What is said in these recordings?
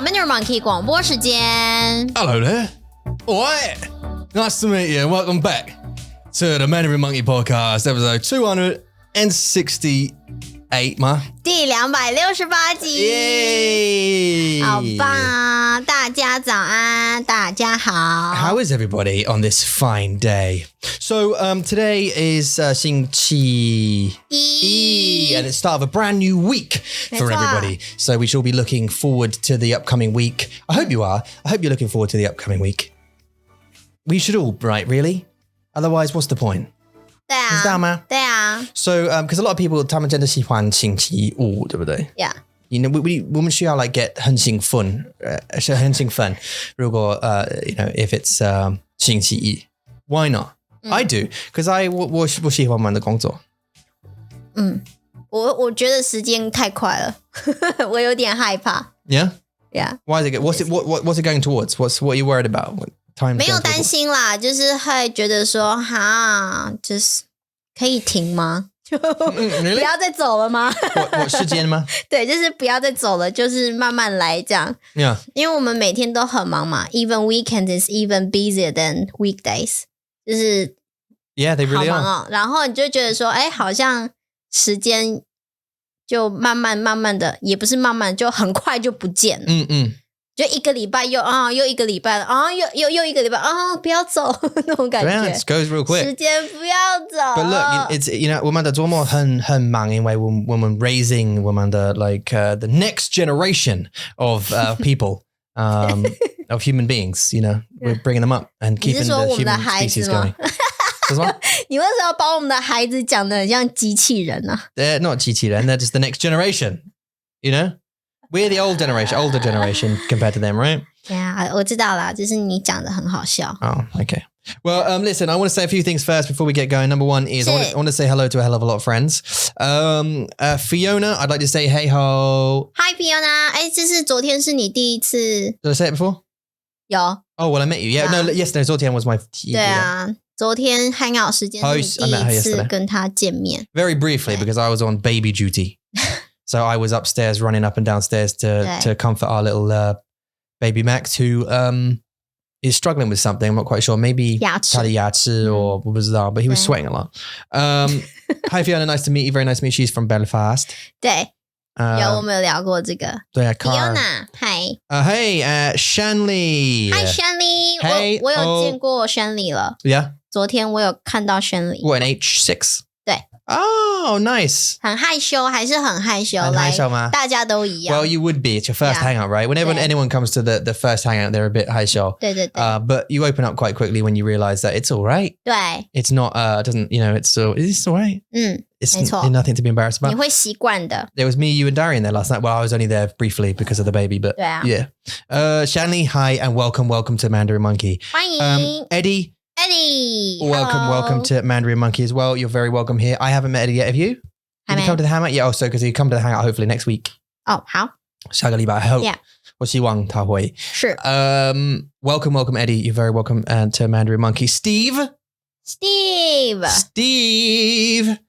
Mandarin Monkey 广播时间。 Hello there. Alright. Nice to meet you and welcome back to the Mandarin Monkey Podcast, episode 268嘛。第268集。Yay! 好棒！大家早安，大家好。 How is everybody on this fine day? So today is 星期一 and it's the start of a brand new week for everybody. So we shall be looking forward to the upcoming week. I hope you are. I hope you're looking forward to the upcoming week. We should all, right, really? Otherwise, what's the point? 对啊，知道吗？对啊。 So, because a lot of people 他们真的喜欢星期五，对不对？ Yeah. You know,我们需要 like get 很兴奋，很兴奋。如果you know, if it's 星期一 why not? I do, because 我喜欢我们的工作。我觉得时间太快了，我有点害怕。Yeah. Yeah. Why is it? What's it going towards? What are you worried about? What time? 没有担心啦，就是会觉得说，哈，就是可以停吗？就不要再走了吗？我时间吗？对，就是不要再走了，就是慢慢来这样。Yeah. 因为我们每天都很忙嘛 ，even weekend is even busier than weekdays， 就是 Yeah, they 好 really 忙 are. 哦。然后你就觉得说，哎，好像时间就慢慢的，也不是慢慢，就很快就不见了。就一个礼拜又一个礼拜了又一个礼拜不要走那种感觉。Yeah, it goes real quick. 时间不要走。 But look, it's you know 我们的周末很忙，因为我们 raising 我们的 like the next generation of people of human beings. You know, we're bringing them up and 你是 keeping 说 the 我们的 human 孩 species 子吗 going. 是吗？你为什么要把我们的孩子讲得很像机器人呢They're not 机器人, they're just the next generation. You know, we're the older generation compared to them, right? 对啊，我知道啦，就是你讲的很好笑。 Oh, okay. Well, listen, I want to say a few things first before we get going. Number one is I want to say hello to a hell of a lot of friends. Fiona, I'd like to say hey ho. Hi Fiona， 哎，这是昨天是你第一次 Did I say it before? 有 Oh, well, I met you. Yeah, no, yesterday, 昨天 was my 对啊，昨天 hang out 时间是你第一次跟他见面。 Very briefly, because I was on baby duty. So I was upstairs running up and downstairs to comfort our little baby Max, who is struggling with something. I'm not quite sure. Maybe 他的牙齿 or 我不知道, but he was sweating a lot. Hi Fiona, nice to meet you. Very nice to meet you. She's from Belfast. 对，我们有聊过这个。对啊 Fiona, hi. Hey, Shanley. Hi Shanley. Hey, 我有见过 Shanley 了。 Yeah. 昨天我有看到 Shanley. What, in H6? 对。 Oh, nice. 很害羞还是很害羞？很害羞吗？大家都一样。 Well, you would be. It's your first hangout, right? Whenever anyone comes to the first hangout, they're a bit 害羞。对对对。 But you open up quite quickly when you realize that it's all right. 对。 It's not, doesn't, you know, it's all right. It's 没错。 nothing to be embarrassed about. 你会习惯的。 There was me, you and Darian there last night. Well, I was only there briefly because of the baby, but 对啊。 yeah. Shanley, hi, and welcome to Mandarin Monkey. 欢迎。 Eddie. Welcome to Mandarin Monkey as well. You're very welcome here. I haven't met Eddie yet. Have you? Did you come to the hangout? Yeah, also because you come to the hangout hopefully next week. 哦，好。下个礼拜 I hope. Yeah. 我希望他会。是。 Welcome, Eddie. You're very welcome to Mandarin Monkey. Steve.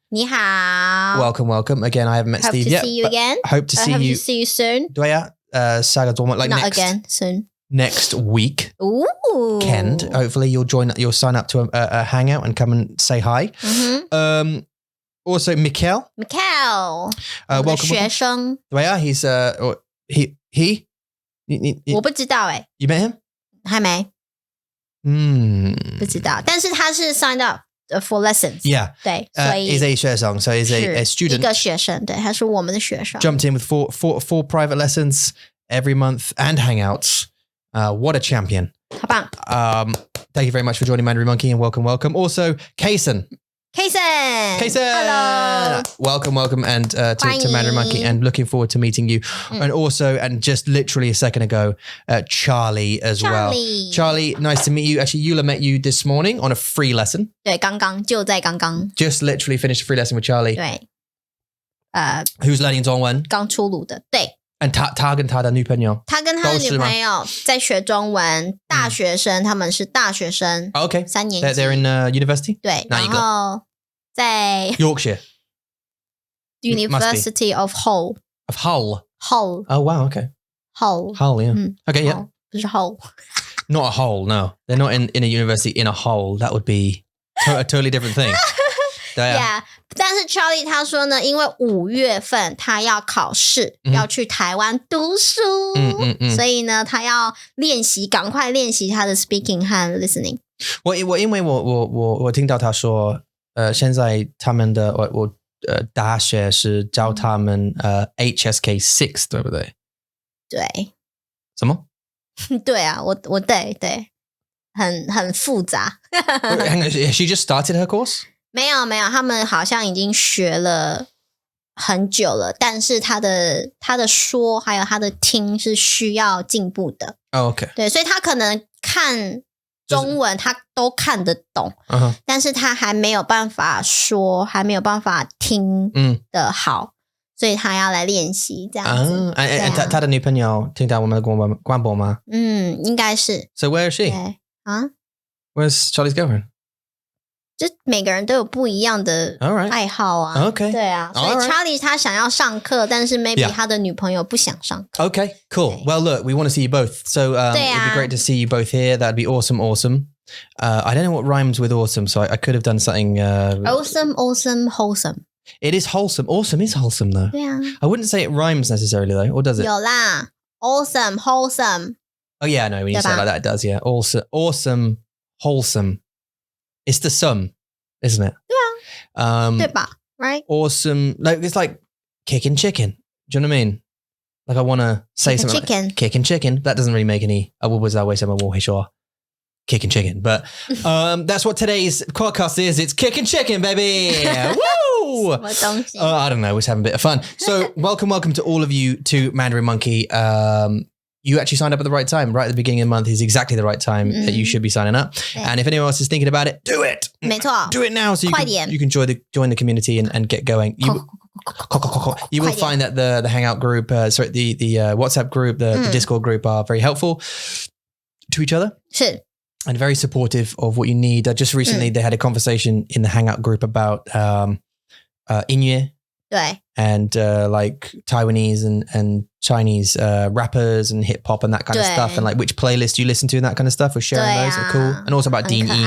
你好。 Welcome. Again, I haven't met Steve yet. Hope to see you again. Hope to see you. Hope to see you soon. 对啊，下个周末 like Not next again, soon. Next week. Ooh. Kend. Hopefully you'll sign up to a hangout and come and say hi. Also Mikkel. Welcome. 学生。对啊 he's he 我不知道欸 You met him? 还没。不知道，但是他是 signed up for lessons. Yeah. 对，所以 is a 学生 so is a student. 一个学生，对，他是我们的学生。 Jumped in with four private lessons every month and hangouts. What a champion. 好棒。 Thank you very much for joining Mandarin Monkey and welcome. Also, Kason. Hello. Welcome and to Mandarin Monkey and looking forward to meeting you. And also, and just literally a second ago, Charlie as well. Charlie, nice to meet you. Actually, Eula met you this morning on a free lesson. 对，就在刚刚。 Just literally finished a free lesson with Charlie. 对。 Who's learning 中文？刚出炉的，对。And 他跟他的女朋友，他跟他的女朋友在学中文，大学生，他们是大学生。Okay. 3年级。They're in university? 对，然后在 Yorkshire. University of Hull. Of Hull? Hull. Oh, wow, okay. Hull. Hull, yeah. Okay, yeah. 不是 Hull. Not a hole, no. They're not in a university in a hole. That would be a totally different thing. Yeah. 但是 Charlie 他说呢，因为5月份他要考试，要去台湾读书，所以呢，他要赶快练习他的 speaking 和 listening。因为我听到他说，现在他们的大学是教他们HSK 6，对不对？对。什么？对啊，我对，很复杂。She just started her course? 没有，他们好像已经学了很久了，但是他的说还有他的听是需要进步的。OK。对，所以他可能看中文他都看得懂，但是他还没有办法说，还没有办法听的好，所以他要来练习这样子。他的女朋友听到我们的广播吗？应该是。So where is she? Where's Charlie's girlfriend?就每个人都有不一样的爱好啊。Okay. 对啊，所以 Charlie 他想要上课，但是 maybe 他的女朋友不想上课。Okay, cool. Well, look, we want to see you both. So it'd be great to see you both here. That'd be awesome. I don't know what rhymes with awesome, so I could have done something... Awesome, wholesome. It is wholesome. Awesome is wholesome, though. 对啊。I wouldn't say it rhymes necessarily, though, or does it? 有啦 ，awesome, wholesome. Oh, yeah, no, when you say it like that, it does, yeah. Awesome, wholesome. It's the sum, isn't it? 对啊。对吧 ？Right? Awesome. Like, it's like kicking chicken. Do you know what I mean? Like, I want to say something like kicking chicken. That doesn't really make any... Kicking chicken. But that's what today's podcast is. It's kicking chicken, baby. Woo! I don't know. We're just having a bit of fun. So welcome to all of you to Mandarin Monkey. You actually signed up at the right time. Right at the beginning of the month is exactly the right time that you should be signing up. And if anyone else is thinking about it, do it. 没错。Do it now so you can join the community and get going. You will find that the Hangout group, the WhatsApp group, the Discord group are very helpful to each other. 是。And very supportive of what you need. Just recently, they had a conversation in the Hangout group about 音乐. 对. And like Taiwanese and Chinese rappers and hip hop and that kind of stuff. And like which playlist you listen to and that kind of stuff. We're sharing those. Are cool. And also about Dean Ying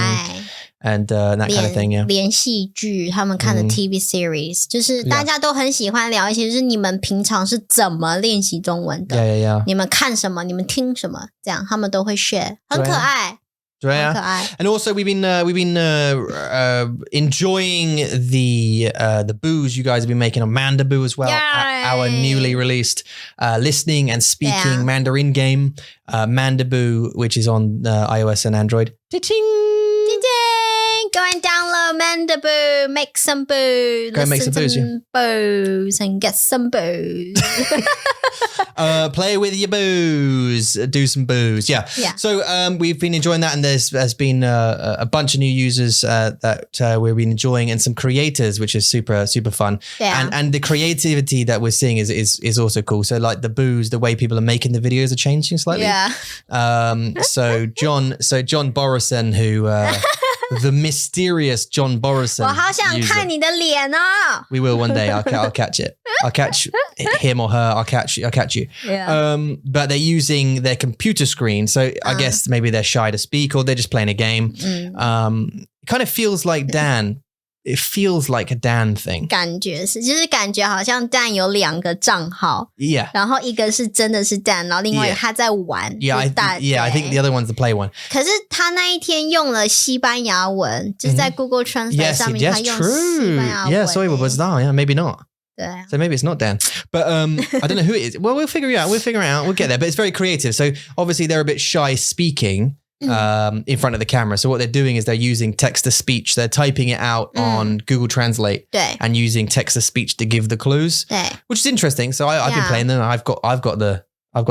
and that kind of thing. Yeah. 连戏剧他们看的 TV series，就是大家都很喜欢聊一些，就是你们平常是怎么练习中文的？ Yeah. 你们看什么？你们听什么？这样他们都会 share， 很可爱。And also we've been enjoying the booze you guys have been making on Mandaboo as well. Our newly released listening and speaking Mandarin game, Mandaboo, which is on iOS and Android. Go and download Mandaboo, make some booze. Go and make some booze, booze and get some booze. Play with your booze, do some booze. Yeah. So we've been enjoying that, and there's been a bunch of new users that we've been enjoying, and some creators, which is super fun. And the creativity that we're seeing is also cool. So like the booze, the way people are making the videos are changing slightly. So John Borison, who the mysterious John Borison. 我好想看你的脸哦。 We will one day. I'll catch it. I'll catch him or her. I'll catch you. But they're using their computer screen, so I guess maybe they're shy to speak or they're just playing a game. It kind of feels like Dan. It feels like a Dan thing. 感觉是，就是感觉好像 Dan 有2个账号， 然后一个是真的是 Dan， 然后另外他在玩。I think the other one's the play one. 可是他那一天用了西班牙文，就是在 Google Translate 上面他用西班牙文。Yeah, sorry, 我不知道 Yeah, maybe not. 对。So maybe it's not Dan. But I don't know who it is. Well, we'll figure it out. We'll get there. But it's very creative. So obviously they're a bit shy speaking. In front of the camera. So what they're doing is they're using text-to-speech. They're typing it out on Google Translate and using text-to-speech to give the clues, which is interesting. So I've been playing them. I've got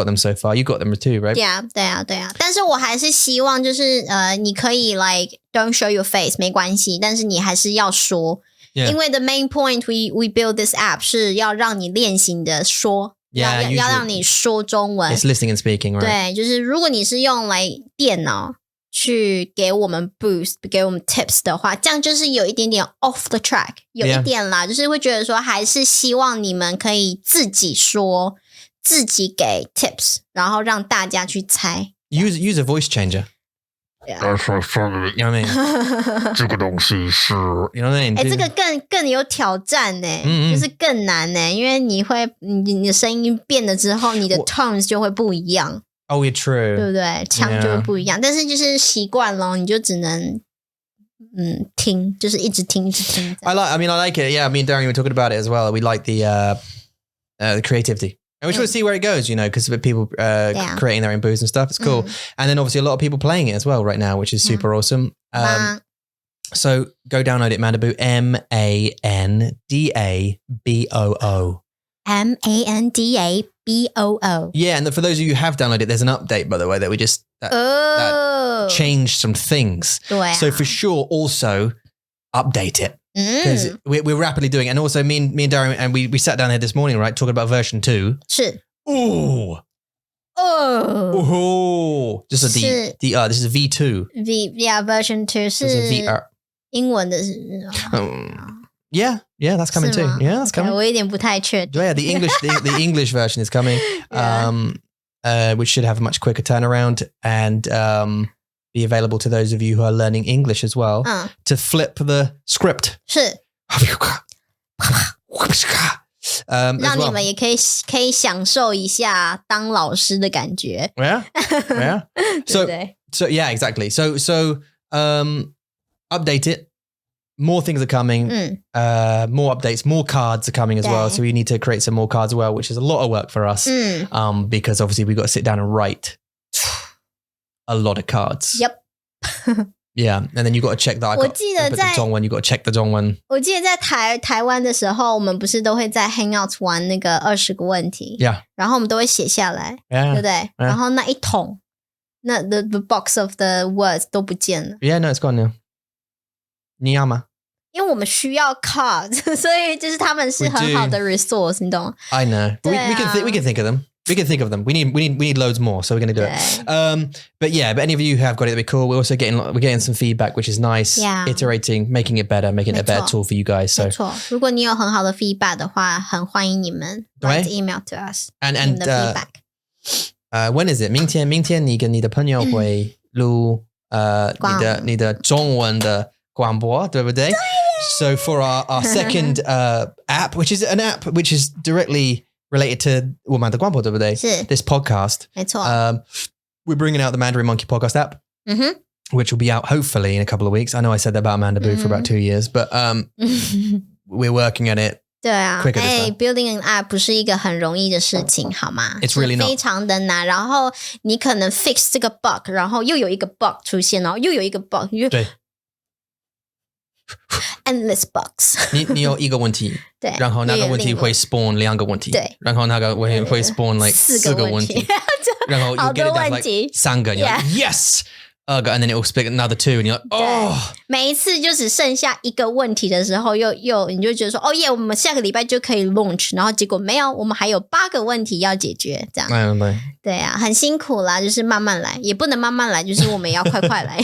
them so far. You got them too, right? Yeah. 但是我还是希望就是你可以 like don't show your face 没关系，但是你还是要说，因为 the main point we build this app 是要让你练习你的说要让你说中文。It's listening and speaking, right? 对，就是如果你是用来电脑去给我们 boost 给我们 tips 的话，这样就是有一点点 off the track， 有一点啦，就是会觉得说还是希望你们可以自己说，自己给 tips， 然后让大家去猜。Use a voice changer. You know what I mean? 这个东西是 You know what I mean? 这个更有挑战就是更难因为你的声音变了之后，你的 tones 就会不一样。Oh, yeah, true. 对不对？腔就会不一样，但是就是习惯了，你就只能听，就是一直听。I like it. Yeah, me and Darren were talking about it as well. We like the creativity. And we try to see where it goes, you know, because people creating their own booths and stuff. It's cool. And then obviously a lot of people playing it as well right now, which is super awesome. So go download it, Mandaboo. Mandaboo. Mandaboo. Yeah, and for those of you who have downloaded it, there's an update, by the way, that we just that changed some things. So for sure, also update it. Because we're rapidly doing it. And also me and Darren, and we sat down here this morning, right, talking about version 2. 是 Ooh. Oh. Just this is V2. Version 2 是 VR. 英文的是 Yeah, that's coming too. Yeah, that's coming. 我有点不太确定。Yeah, the English version is coming. Which should have a much quicker turnaround and be available to those of you who are learning English as well to flip the script. 是。让你们也可以享受一下当老师的感觉。Yeah. So yeah, exactly. So update it. More things are coming. More updates, more cards are coming as well. So we need to create some more cards as well, which is a lot of work for us. Because obviously we've got to sit down and write a lot of cards. Yep. Yeah, and then you got to check that. I put the 中文 you got to check the 中文。我记得在台湾的时候，我们不是都会在 Hangouts 玩那个20个问题， 然后我们都会写下来， 对不对？然后那一桶，那 the box of the words 都不见了。Yeah, no, it's gone now. 你要吗？因为我们需要 cards， 所以就是他们是很好的 resource， 你懂吗？ I know. We can think of them. We can think of them. We need loads more, so we're going to do it. But any of you who have got it, that'd be cool. We're also getting some feedback, which is nice. Yeah. Iterating, making it better, making it a better tool for you guys. So 没错，如果你有很好的 feedback 的话，很欢迎你们 write email to us. And 你们的 feedback. When is it? 明天你跟你的朋友会录你的中文的广播，对不对？ So for our second app, which is an app which is directly related to 我们的广播，对不对？是 this podcast. 没错。We're bringing out the Mandarin Monkey Podcast app, which will be out hopefully in a couple of weeks. I know I said that about Mandaboo for about 2 years, but we're working at it. 对啊，building an app 不是一个很容易的事情，好吗？ It's really not. 非常的难。然后你可能 fix 这个 bug， 然后又有一个 bug 出现，然后又有一个 bug， 对。endless bugs 你有一个问题，对，然后那个问题会 spawn 2个问题，对，然后那个会 spawn like 4个问题，然后 you get it down like 3个， you're like yes， 2个 and then it will split another 2 and you're like oh， 每一次就只剩下一个问题的时候，又你就觉得说哦耶，我们下个礼拜就可以 launch， 然后结果没有，我们还有8个问题要解决，这样，对啊，很辛苦啦，就是慢慢来，也不能慢慢来，就是我们也要快快来。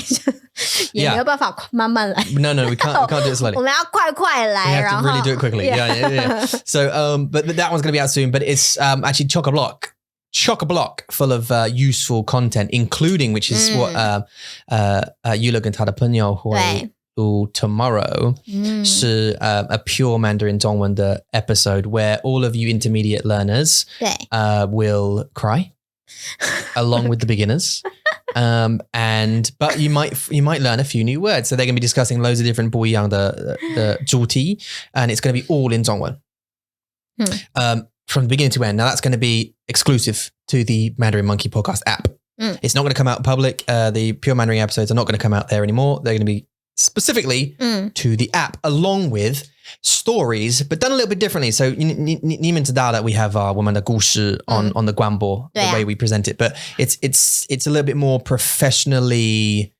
也没有办法慢慢来。No, we can't do it slowly. 我们要快来， we have to really do it quickly. Yeah. So, but that one's going to be out soon. But it's actually chock-a-block full of useful content, including which is what Yulo跟他的朋友会录 tomorrow 是a pure Mandarin 中文的 episode where all of you intermediate learners will cry along with the beginners. But you might learn a few new words. So they're going to be discussing loads of different 不一样的主题 and it's going to be all in 中文 from the beginning to end. Now that's going to be exclusive to the Mandarin Monkey Podcast app. It's not going to come out in public. The pure Mandarin episodes are not going to come out there anymore. They're going to be specifically to the app along with stories, but done a little bit differently. So 你们知道that we have 我们的故事 on the 广播 the way we present it, but it's a little bit more professionally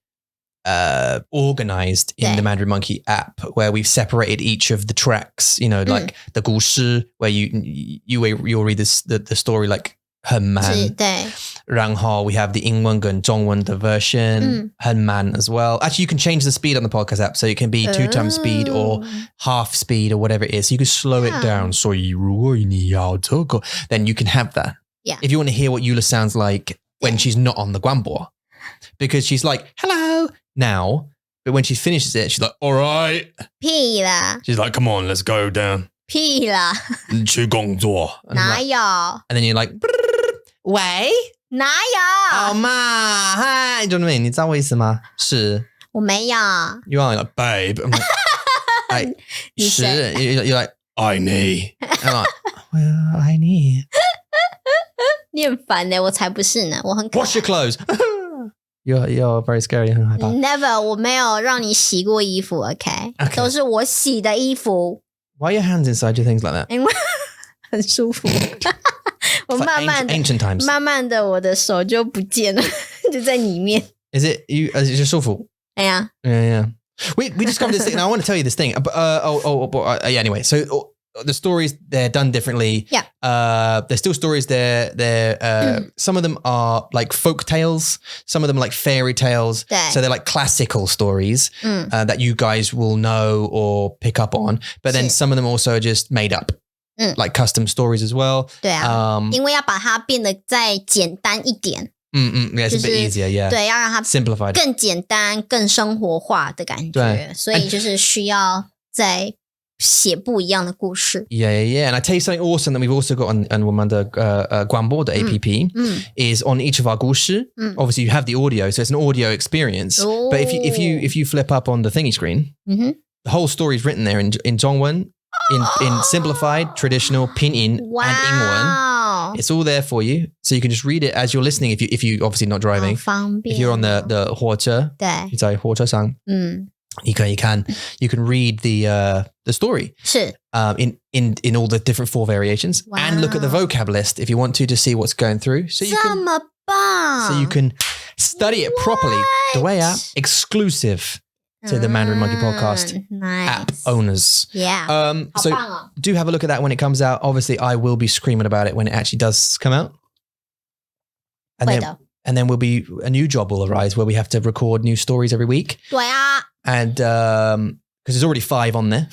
organized in the Mandarin Monkey app, where we've separated each of the tracks, like the 故事, where you'll read the story like 很慢. 对. 然后 we have the 英文跟中文的 version, 很慢 as well. Actually, you can change the speed on the podcast app, so it can be 2 times speed or half speed or whatever it is. So you can slow it down. 所以如果你要这个 then you can have that. Yeah. If you want to hear what Eula sounds like when she's not on the Guanbo, because she's like, hello, now, but when she finishes it, she's like, all right. 屁啦. She's like, come on, let's go down. 屁啦. 去工作.哪有? And then you're like, 喂? 哪有? 好嘛, hi. 你懂我你知道我意思吗? 是. 我没有. You are like, babe. I'm like, I, 是. You're like, I need. I'm like, well, I need. 你很烦的，我才不是呢，我很可爱。 Wash your clothes. You're very scary. 很害怕。 Never， 我没有让你洗过衣服 ，OK， 都是我洗的衣服。 Why are your hands inside your things like that? 因为很舒服。我慢慢的 ancient times. 慢慢的，我的手就不见了，就在里面。Is it you? Is it just 舒服? Yeah. Yeah. We discovered this thing, and I want to tell you this thing. Yeah. Anyway, so the stories, they're done differently. Yeah. They're still stories. They're some of them are like folk tales. Some of them are like fairy tales. So they're like classical stories that you guys will know or pick up on. But then some of them also are just made up. Like custom stories as well. 对啊，因为要把它变得再简单一点。Yeah, it's a bit easier, yeah. 对，要让它 simplified 更简单、更生活化的感觉，所以就是需要再写不一样的故事。Yeah. And I tell you something awesome that we've also got on Womanda Guanbo, the app, is on each of our 故事. Obviously, you have the audio, so it's an audio experience. Ooh. But if you flip up on the thingy screen, the whole story is written there in Zhongwen, in simplified, traditional, pinyin, and Ingwen. It's all there for you, so you can just read it as you're listening. If you obviously not driving, 好方便。 if you're on the 火车，对，你在火车上，you can read the story. 是 in all the different 4 variations, and look at the vocab list if you want to see what's going through. So you 这么棒， so you can study it properly. The way out, exclusive to the Mandarin Monkey Podcast app owners. Yeah. So do have a look at that when it comes out. Obviously, I will be screaming about it when it actually does come out. And then will be a new job will arise where we have to record new stories every week. 对啊。 And because there's already 5 on there.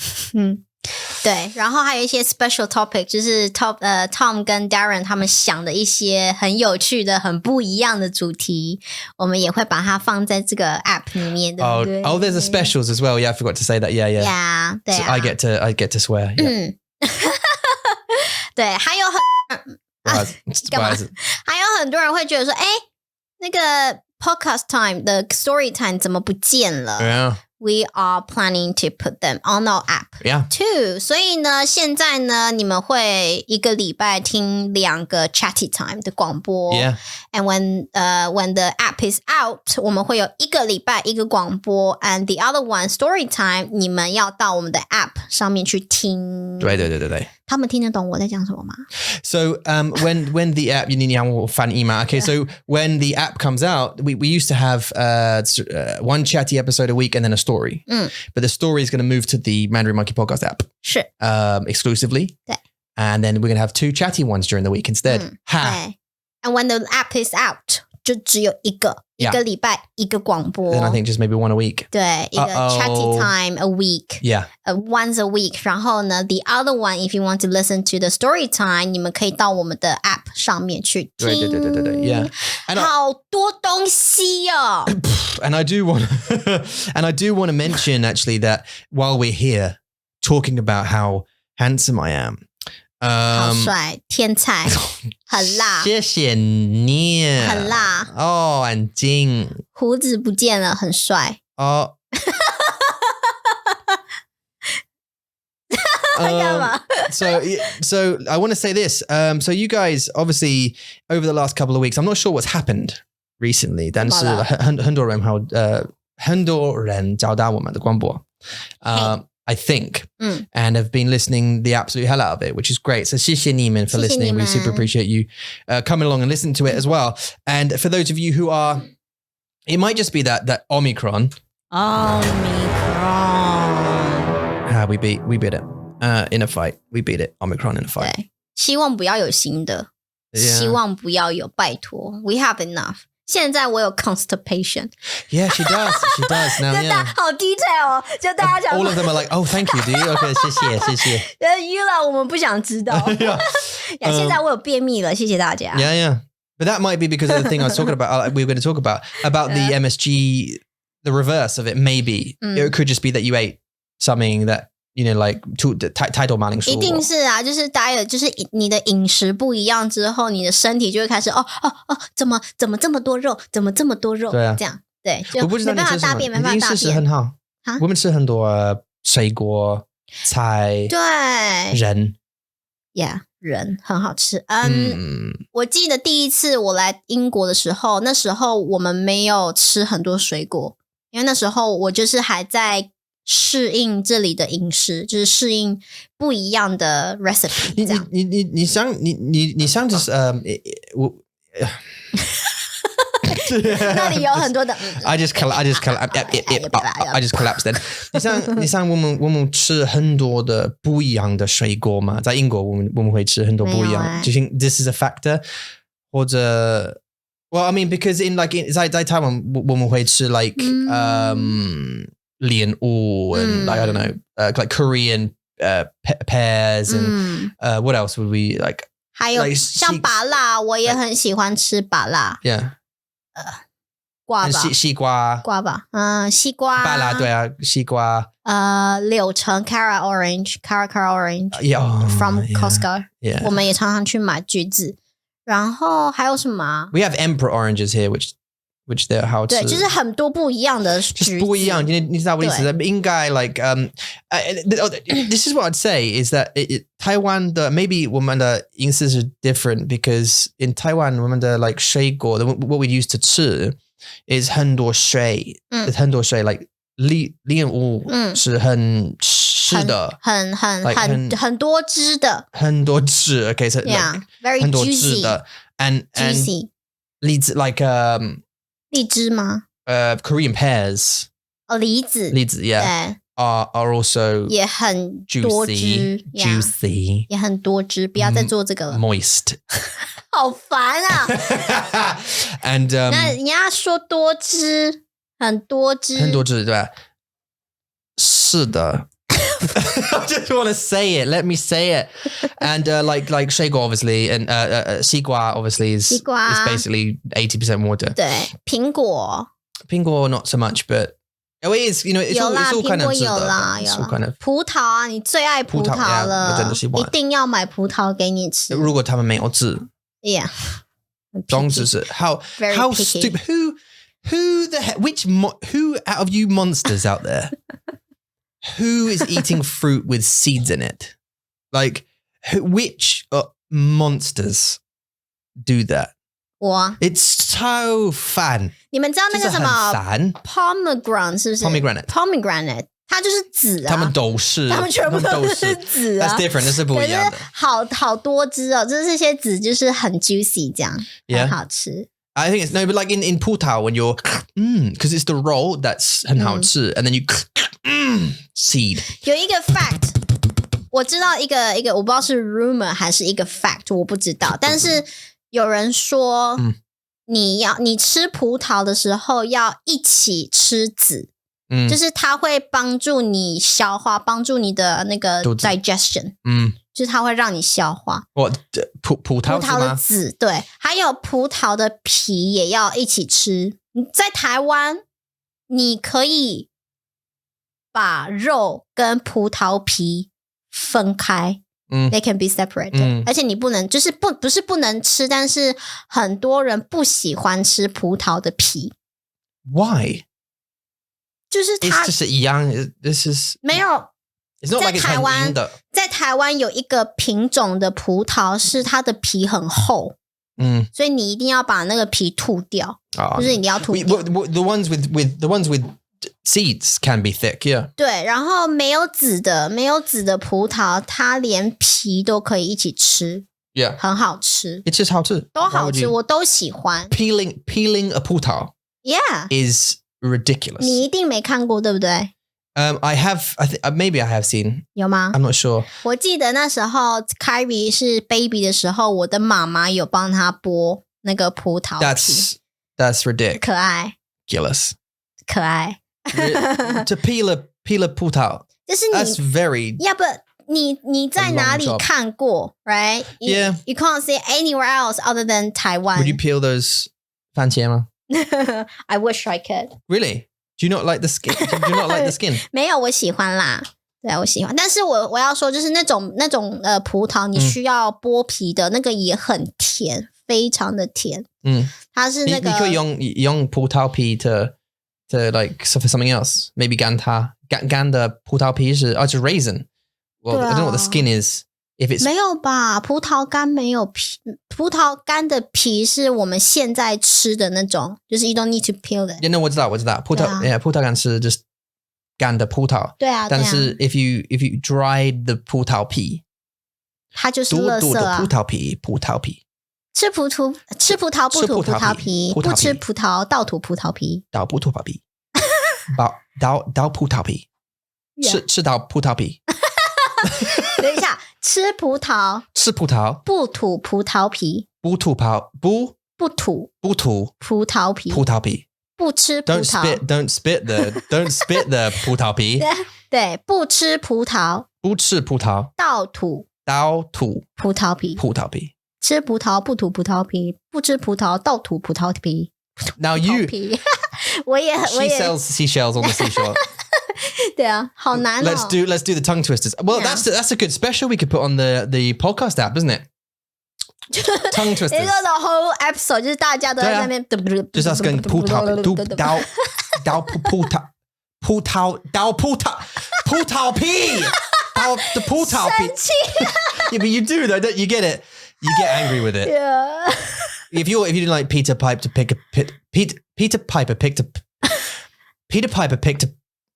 对，然后还有一些 special topic， 就是 Tom 跟 Darren 他们想的一些很有趣的、很不一样的主题，我们也会把它放在这个 app 里面，对不对？ Oh, there's the specials as well. Yeah, I forgot to say that. Yeah. Yeah, 对啊。 So I get to swear. Yeah. 对，还有干嘛？还有很多人会觉得说，哎，那个 podcast time 的 story time 怎么不见了？ Yeah. We are planning to put them on our app too. 所以呢，现在呢，你们会一个礼拜听2个 chatty time 的广播。Yeah. And when the app is out, 我们会有一个礼拜一个广播 and the other one story time, 你们要到我们的 app 上面去听。对。他们听得懂我在讲什么吗？ So when the app, okay, so when the app comes out, we used to have 1 chatty episode a week and then a story. But the story is going to move to the Mandarin Monkey Podcast app. 是 exclusively. 对 And then we're going to have 2 chatty ones during the week instead. 对 And when the app is out, 就只有一个礼拜一个广播。 Then I think just maybe 1 a week. 对，一个 chatty time a week. Yeah. Once a week. 然后呢 the other one, if you want to listen to the story time, 你们可以到我们的 app 上面去听。对 Yeah. And 好多东西哦。And I do want to mention actually that while we're here talking about how handsome I am. 好帅，天才，很辣，谢谢你，很辣哦，安静，胡子不见了，很帅哦。干嘛 So I want to say this. So you guys, obviously, over the last couple of weeks, I'm not sure what's happened recently. 但是很多人找到我们的广播。I think, and have been listening the absolute hell out of it, which is great. So 谢谢你们 for listening. We super appreciate you coming along and listening to it as well. And for those of you who are It might just be that Omicron. We beat it in a fight. We beat it. Omicron in a fight. 对，希望不要有新的，希望不要有，拜托。We have enough. 现在我有 constipation. Yeah, she does. She does now. 就好 detail 哦，就大家讲。All of them are like, oh, thank you, do you? Okay, 谢谢。Yula 我们不想知道。现在我有便秘了，谢谢大家。Yeah. But that might be because of the thing I was talking about. We were going to talk about the MSG, the reverse of it. Maybe it could just be that you ate something that, you know, like 太多马铃薯。一定是啊，就是 diet， 就是你的饮食不一样之后，你的身体就会开始怎么这么多肉，怎么这么多肉？对啊，这样对，就没办法大便，没办法大便。事实很好啊，我们吃很多水果、菜，对，人。Yeah， 人很好吃。我记得第一次我来英国的时候，那时候我们没有吃很多水果，因为那时候我就是还在适应这里的饮食，就是适应不一样的 recipe。你想就是那里有很多的。I just collapsed then. 你想我们吃很多的不一样的水果吗？在英国我们会吃很多不一样。Do you think this is a factor? 或者 Well, I mean, because在台湾我们会吃 like 莲雾 and like, I don't know, like Korean pears and what else would we like? 还有像芭乐，我也很喜欢吃芭乐。Yeah. 瓜吧，西瓜吧，西瓜，芭乐对啊，西瓜，柳橙 Cara orange from Costco， 我们也常常去买橘子，然后还有什么 ？We have emperor oranges here, which they're 好吃，对，就是很多不一样的橘子，不一样，你知道我的意思？应该 like this is what I'd say is that Taiwan 的 maybe 我们的饮食是 different because in Taiwan 我们的 like 水果 what we used to 吃 is 很多水 like 莲雾是很吃的，很多汁的，很多汁 okay so yeah, like, very 很多汁的 and荔枝 like 荔枝吗Korean pears 梨子 yeah are also 也很多汁 juicy 也很多汁，不要再做这个了 moist 好烦啊and 那你要说多汁很多汁对吧是的I just want to say it. Let me say it. And like 水果 obviously, and 西瓜 obviously is basically 80% water. 对，苹果 not so much, but it is. You know, it's all kind of 有啦。葡萄啊，你最爱葡萄了，我真的喜欢，一定要买葡萄给你吃。如果他们没有籽 ，Yeah， 总之是 how stupid. Who the heck? Who out of you monsters out there? Who is eating fruit with seeds in it? Like, which monsters do that? 我 It's so fun. 你们知道那个什么 pomegranate 是不是 ？Pomegranate 它就是籽啊。他们都是，他们全部都是籽啊。That's different. 那是不一样的。好多汁哦，就是这些籽就是很 juicy 这样，很好吃。I think it's no, but like in 葡萄 when you're because it's the roll that's 很好吃 and then you seed. 有一个 fact 我知道一个我不知道是 rumor 还是一个 fact 我不知道，但是有人说你吃葡萄的时候要一起吃籽，就是它会帮助你消化，帮助你的那个 digestion， 就是它会让你消化。葡萄的籽，对，还有葡萄的皮也要一起吃。在台湾，你可以把肉跟葡萄皮分开，they can be separated，而且你不能，就是不是不能吃，但是很多人不喜欢吃葡萄的皮。Why？ 就是它就是一样 ，this is 没有。在台湾，在台湾有一个品种的葡萄是它的皮很厚，所以你一定要把那个皮吐掉，就是你一定要吐掉。The ones with seeds can be thick, yeah. 对，然后没有籽的葡萄，它连皮都可以一起吃 ，yeah， 很好吃。It's just 好吃，都好吃，我都喜欢。Peeling a 葡萄 Yeah. is ridiculous. 你一定没看过，对不对？ I maybe I have seen. 有吗？ I'm not sure. 我记得那时候 Kyrie 是 baby 的时候，我的妈妈有帮他剥那个葡萄皮。That's ridiculous. 可爱。可爱。To peel a 葡萄. 就是你 That's very. Yeah, but 你在哪里看过 right? Yeah. You can't see anywhere else other than Taiwan. Would you peel those 番茄吗? I wish I could. Really? Do you not like the skin? Do you not like the skin? 没有，我喜欢啦。对，我喜欢。但是我要说，就是那种葡萄，你需要剥皮的那个也很甜，非常的甜。它是那个你可以用葡萄皮 to like for something else. Maybe 干的葡萄皮是just raisin. Well, I don't know what the skin is. If it's 没有吧？葡萄干没有皮，葡萄干的皮是我们现在吃的那种，就是 you don't need to peel it. Yeah, no, 我知道。葡萄干是 just 干的葡萄。对啊。但是 if you dried the 葡萄皮，它就是垃圾啊。葡萄皮。吃葡萄不吐葡萄皮，不吃葡萄倒吐葡萄皮。倒葡萄皮。倒葡萄皮。吃到葡萄皮。等一下，吃葡萄不吐葡萄皮，不吐葡萄皮，不吃葡萄 Don't spit the 葡萄皮。对，不吃葡萄，倒吐葡萄皮，吃葡萄不吐葡萄皮，不吃葡萄倒吐葡萄皮。Now you, 我也 she sells seashells on the seashore. 对啊，好难哦。Let's do the tongue twisters. Well, that's a good special we could put on the podcast app, isn't it? Tongue twisters. 一个 the whole episode 就是大家都在那边，就是要跟葡萄皮Yeah, but you do though, don't you get it? You get angry with it. Yeah. If you didn't like Peter Piper picked a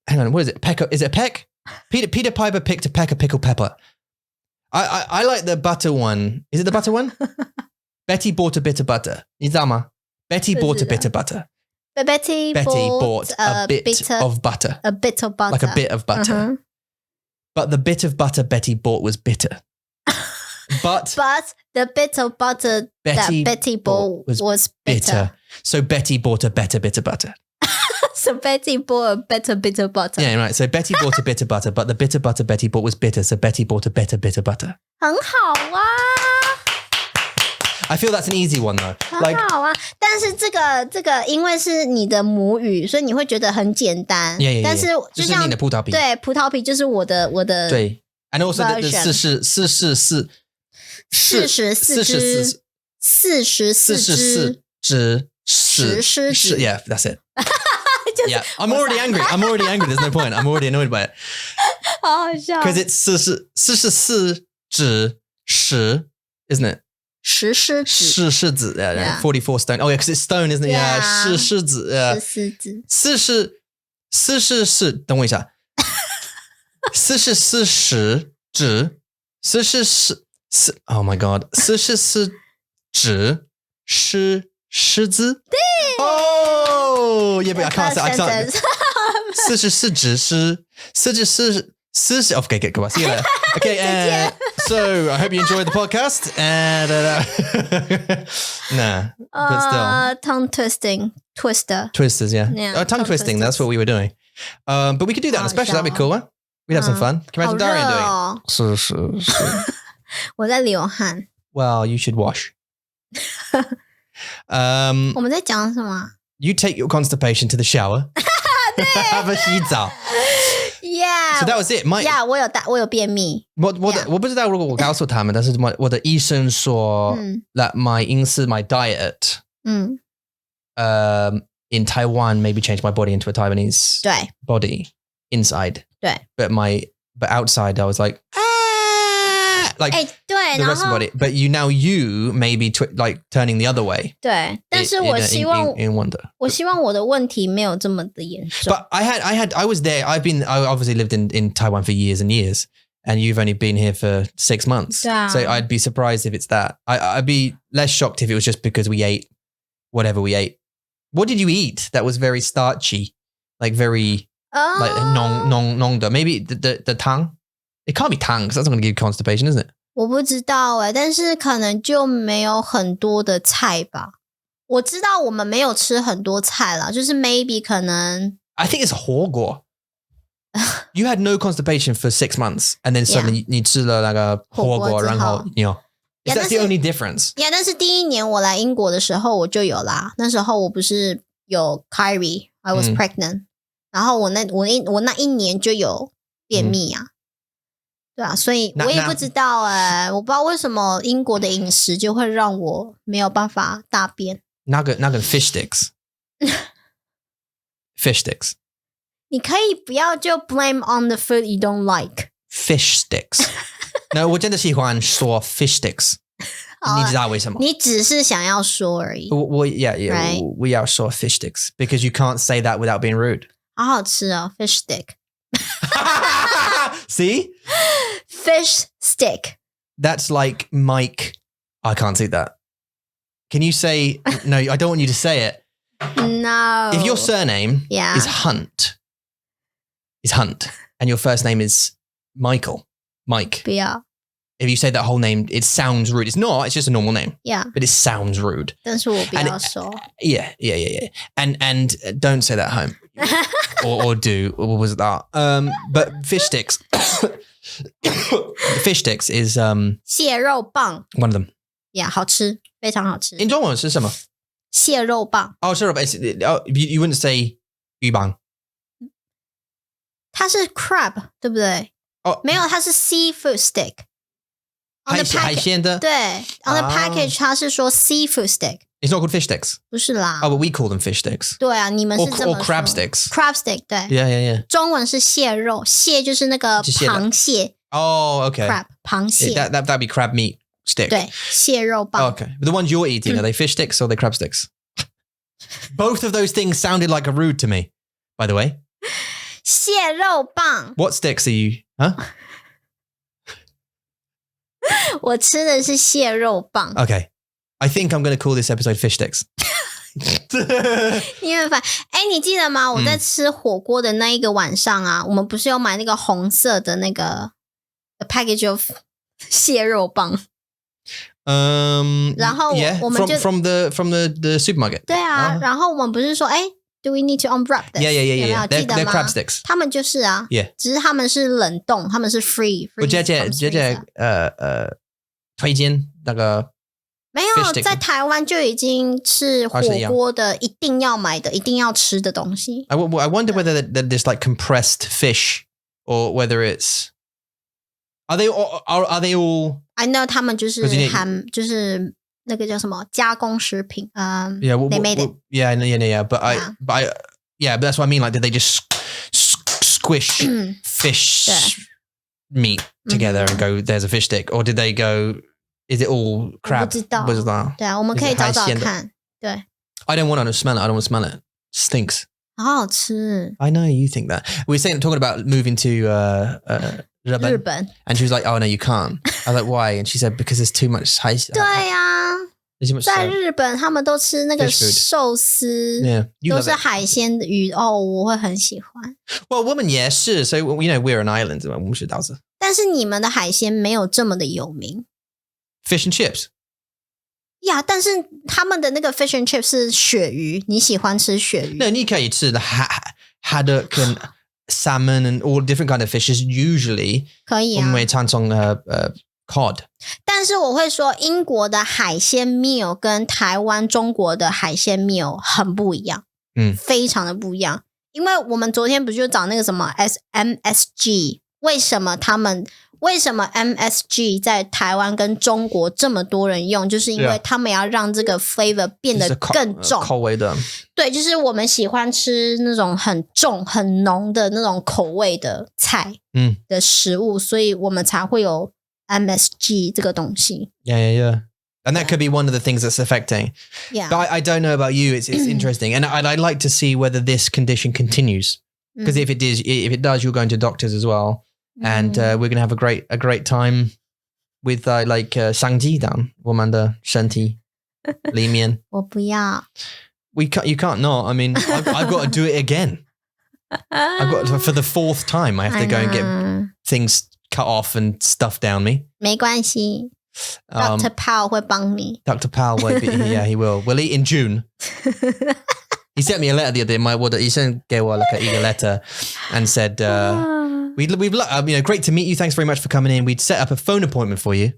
hang on, what is it? Is it a peck? Peter Piper picked a peck of pickled pepper. I like the butter one. Is it the butter one? Betty bought a bit of butter. 你知道吗? Betty bought a bit of butter. Betty bought a bit of butter. A bit of butter. Like a bit of butter. Uh-huh. But the bit of butter Betty bought was bitter. But the bit of butter that Betty bought was bitter. So Betty bought a better bit of butter. So Betty bought a better bit of butter. Yeah, right. So Betty bought a bit of butter, but the bit of butter Betty bought was bitter. So Betty bought a better bit of butter. 很好啊。I feel that's an easy one though. 很好啊，但是这个因为是你的母语，所以你会觉得很简单。Yeah. 但是就像你的葡萄皮，对，葡萄皮就是我的对。And also the 44只 Yeah, that's it. Yeah, I'm already angry. There's no point. I'm already annoyed by it. 好好笑。Because it's 44只10, isn't it? 石狮子 yeah. 44 stone. Oh yeah, because it's stone, isn't it? Yeah. 石狮子 44等我一下。44只Oh my god. 44只狮子。Oh, yeah, but I can't. 44只44 Okay, go on. See you later. Okay, so I hope you enjoyed the podcast. And nah, but still, tongue twisters, yeah. Tongue twisting. That's what we were doing. But we could do that on a special. That'd be cool, huh? We'd have some fun. Can you imagine Darian doing it? 我在流汗。Well, you should wash. 我们在讲什么？ You take your constipation to the shower. Have a 洗澡。Yeah. So that was it. Yeah, 我有便秘。我不知道如果我告诉他们，但是我的医生说 that my diet in Taiwan maybe changed my body into a Taiwanese 对 body inside. 对 But outside I was like like 对 the rest of the body. But you may be like turning the other way. 对，但是我希望 in wonder. 我希望我的问题没有这么的严重。 But I was there. I obviously lived in Taiwan for years and years, and you've only been here for 6 months. Yeah. So I'd be surprised if it's that. I'd be less shocked if it was just because we ate whatever we ate What did you eat that was very starchy? Like very, like浓的. Maybe the tang? It can't be tang because that's not going to give you constipation, isn't it? 我不知道但是可能就没有很多的菜吧。我知道我们没有吃很多菜啦，就是 maybe 可能 I think it's 火锅. You had no constipation for 6 months and then suddenly 你吃了那个火锅然后 Is that the only difference? Yeah, 但是第一年我来英国的时候我就有啦。那时候我不是有 Kyrie, I was pregnant. 然后我那一年就有便秘啊。对啊，所以我也不知道我不知道为什么英国的饮食就会让我没有办法大便。那个 Fishsticks. Fishsticks. 你可以不要就 blame on the food you don't like. Fishsticks. No, 我真的喜欢说 Fishsticks. 你知道为什么？你只是想要说而已。Yeah, 我要说 Fishsticks because you can't say that without being rude. 好好吃哦 fish stick. See? Fish stick. That's like Mike. I can't say that. Can you say, no, I don't want you to say it. No. If your surname is Hunt, and your first name is Mike. 不要 If you say that whole name, it sounds rude. It's not, it's just a normal name. Yeah. But it sounds rude. 但是我不要说 Yeah. And don't say that at home. or do. Or was that? But Fishsticks. Fishsticks is 蟹肉棒 one of them. Yeah, 好吃，非常好吃。In 中文是什么？蟹肉棒。Oh, sorry, you wouldn't say 鱼棒。它是 crab, 对不对？没有，它是 seafood stick. 海鲜的。对 on the package 它是说 seafood stick. It's not called fish sticks. 不是啦。Oh, but we call them fish sticks. 对啊，你们是这么说。Or crab sticks. Crab stick, 对。Yeah. 中文是蟹肉，蟹就是那个螃蟹。Oh, okay. Crab, 螃蟹。That'd be crab meat stick. 对，蟹肉棒。Okay. But the ones you're eating, are they fish sticks or are they crab sticks? Both of those things sounded like a rude to me, by the way. 蟹肉棒。What sticks are you? Huh? 我吃的是蟹肉棒。Okay. I think I'm going to call this episode Fish Sticks. 你很烦。你记得吗？我在吃火锅的那一个晚上啊，我们不是有买那个红色的那个 package of 蟹肉棒。然后我们就 from the supermarket. 对啊，然后我们不是说do we need to unwrap this? Yeah. 有没有记得吗？ They're crab sticks. 他们就是啊 Yeah. 只是他们是冷冻，他们是 free. 我姐推荐那个没有，在台湾就已经是火锅的一定要买的、一定要吃的东西。I wonder whether they're just like compressed fish or whether it's are they all I know 他们就是就是那个叫什么加工食品they made it. Yeah. But but that's what I mean. Like, did they just squish fish meat together and go, there's a fish stick? Or did they go, is it all crab? 不知道。不知道。对啊，我们可以找找看。对。I don't want to smell it. I don't want to smell it. It stinks. 好好吃。 I know you think that. We were talking about moving to 日本. And she was like, oh, no, you can't. I was like, why? And she said, because there's too much 海鲜。对啊。在日本他们都吃那个寿司 都是海鲜的鱼我会很喜欢。Well, 我们也是 so we're an island 我们是岛子。但是你们的海鲜没有这么的有名。Fish and chips. 呀，但是他们的那个 fish and chips 是鳕鱼，你喜欢吃鳕鱼？那你可以吃的 haddock and salmon and all different kind of fishes usually 可以啊。我们会常常cod. 但是我会说英国的海鲜 meal 跟台湾中国的海鲜 meal 很不一样，非常的不一样。因为我们昨天不就找那个什么 MSG， 为什么 MSG 在台湾跟中国这么多人用，就是因为他们要让这个 flavor 变得更重，口味的。对，就是我们喜欢吃那种很重很浓的那种口味的菜的食物，所以我们才会有MSG 这个东西。Yeah. And that could be one of the things that's affecting. Yeah. But I don't know about you. It's interesting. And I'd like to see whether this condition continues. Because if it does, you're going to doctors as well. And we're going to have a great time with like 香鸡蛋我们的身体里面。我不要。You can't not. I mean, I've got to do it again. I've got to, for the 4th time. I have to go and get things cut off and stuff down me. 没关系 Dr. Powell 会帮你 Dr. Powell won't be. Yeah, he will. We'll eat in June. He sent me a letter the other day. He sent me a letter and said, we've great to meet you. Thanks very much for coming in. We'd set up a phone appointment for you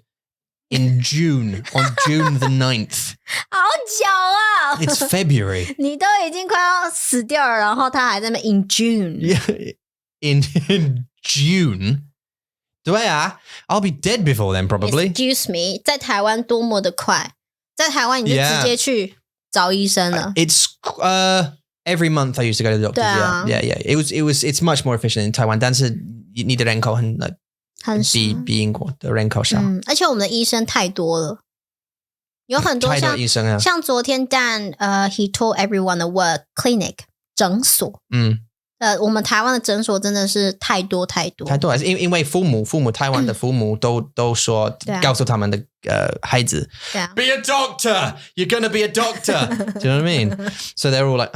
in June, on June the 9th. 好久啊 It's February. 你都已经快要死掉了，然后他还在那边 in June. Yeah, in June. 对啊 I'll be dead before then, probably. Excuse me, 在台湾多么的快，在台湾你就直接去找医生了。It's every month I used to go to the doctor. Yeah. It's much more efficient in Taiwan. 但是你的人口比英国的人口少。而且我们的医生太多了，有很多像医生啊，像昨天Dan he told everyone the word clinic 诊所。我们台湾的诊所真的是太多，因为父母台湾的父母都说告诉他们的孩子 Be a doctor, you're gonna be a doctor. Do you know what I mean? So they're all like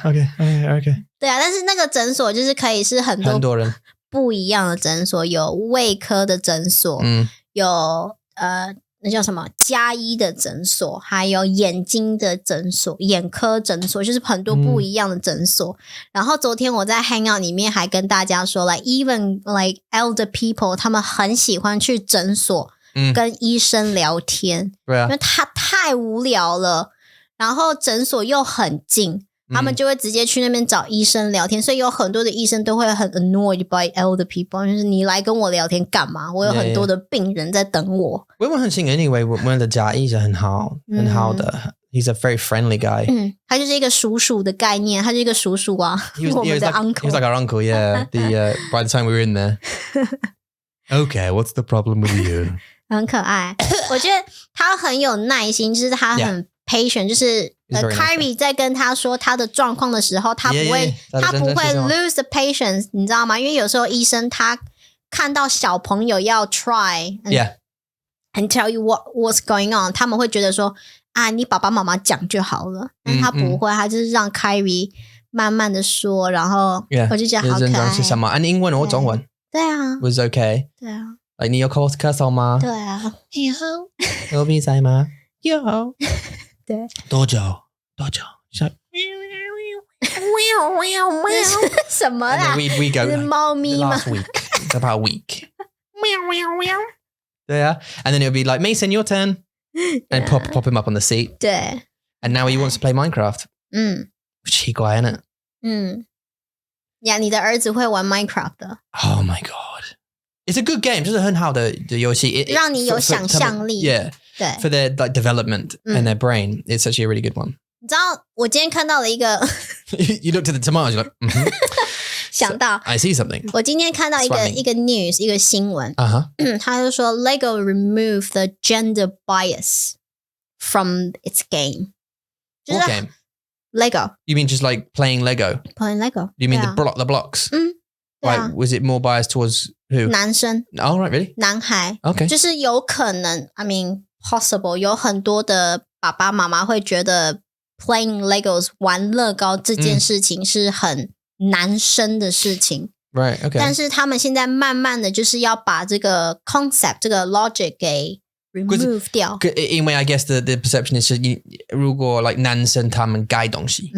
okay. 对啊，但是那个诊所就是可以是很多人不一样的诊所，有胃科的诊所，有那叫什么家医的诊所，还有眼睛的诊所，眼科诊所，就是很多不一样的诊所。然后昨天我在 Hangout 里面还跟大家说 like even like elder people 他们很喜欢去诊所跟医生聊天，因为他太无聊了，然后诊所又很近，他们就会直接去那边找医生聊天，所以有很多的医生都会很 annoyed by elder people， 就是你来跟我聊天干嘛？我有很多的病人在等我。我很幸运 anyway， 我们的家医是很好的。He's a very friendly guy. 他就是一个叔叔的概念，他是一个叔叔啊。我们的 uncle. He was like our uncle, yeah. By the time we were in there. Okay, what's the problem with you? 很可爱，我觉得他很有耐心，就是他很 patient， 就是Kyrie 在跟他说他的状况的时候，他不会 lose the patience， 你知道吗？因为有时候医生他看到小朋友要 try and tell you what's going on， 他们会觉得说啊，你爸爸妈妈讲就好了，但他不会，他就是让 Kyrie 慢慢的说，然后我就觉得好可爱。是什么？按英文或中文？对啊 ，was okay。对啊，你有咳嗽吗？对啊，有鼻塞吗？有。对，多久？什么啦？ We go 是猫咪吗 ？Last week, about a week. 对啊 and then it'll be like Mason, your turn, and pop him up on the seat. 对 and now he wants to play Minecraft. 奇怪呢。呀，你的儿子会玩 Minecraft 的。Oh my god, it's a good game. 就是很好的游戏，让你有想象力。Yeah. 对 for their like development and their brain, it's actually a really good one. 你知道我今天看到了一个you looked at the tomatoes, you're like 想到 I see something. 我今天看到一个 news 一个新闻，他就说 Lego remove the gender bias from its game. What game? Lego. You mean just like playing Lego? Playing Lego. You mean the blocks? Like, was it more biased towards who? 男生。Oh, right, really? 男孩。Okay. 就是有可能 I mean possible 有很多的爸爸妈妈会觉得 playing Legos 玩乐高这件事情是很男生的事情。Right, okay. 但是他们现在慢慢的就是要把这个 concept 这个 logic 给 remove 掉。因为 I guess the perception is 如果 like 男生他们改东西。